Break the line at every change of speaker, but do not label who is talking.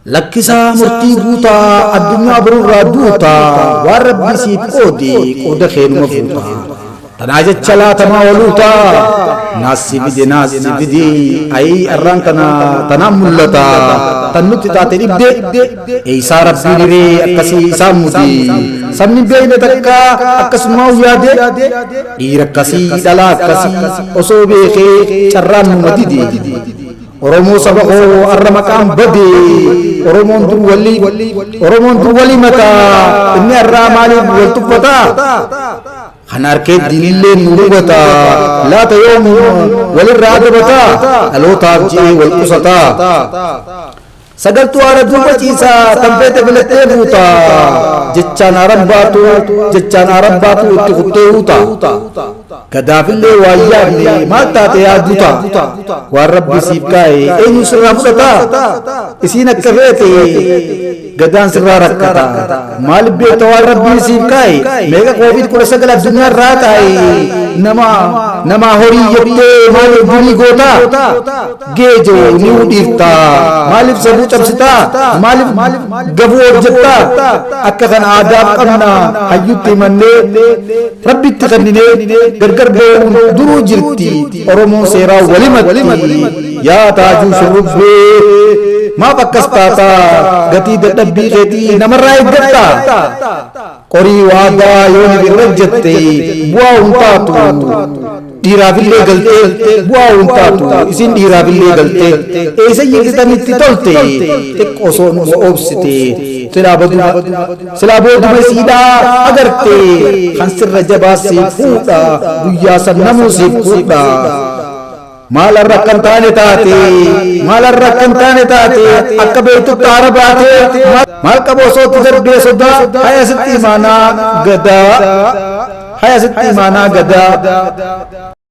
لكسا مرتي بوتا الدنيا برورا دوتا وربي سيب قودي قود خير مفوتا تناجت چلا تما ولوتا ناسي بدي اي اران تنام ملتا تنوتي تاتي نبدي ايسا ربي نري اكسي ايسا مدي سمني بين تكا اكس ماو يادي ايركسي دلا اكسي اصو بيخي چران مدي Oromo sabako arramakam badi Oromon durwali mata inni arramali waltufata khanarke dilille nurubata la tayum walirradabata alo tabji walqusata sagaltu aradu bachisa tampete bilate buta jechana rabbatu itti huta kadafille wayyabne mata te aduta wa rabbi sibkai en surafata isina kafete gadan sirra rakata mal be to rabbi sibkai mega covid ko sagala dunya ratai nama hori yette mal duni gota gejo ni udifta malif sabu tabsita malif gabu objetta akkan adab qamna hayyutti manne rabbi taqannine gargar beun duru jirti oromo sera walimati ya taju shurubbe ma bakkastata gati dadabbi geti namarrai gatta qori wada yoni birajjatti buwa untatu dhiiraabillee galtee bu'aa hundaatu isin dhiiraabillee galtee eessa yigitanitti tolte xiqqoo nu obsite silaa booduma siidaa agarte kan sirra jabaa siif fuudha guyyaa san namuu siif fuudha maalarra akkan taane taate akka beektutti haara baate maal qaboosootti darbee sodaa haya sitti imaanaa gadaa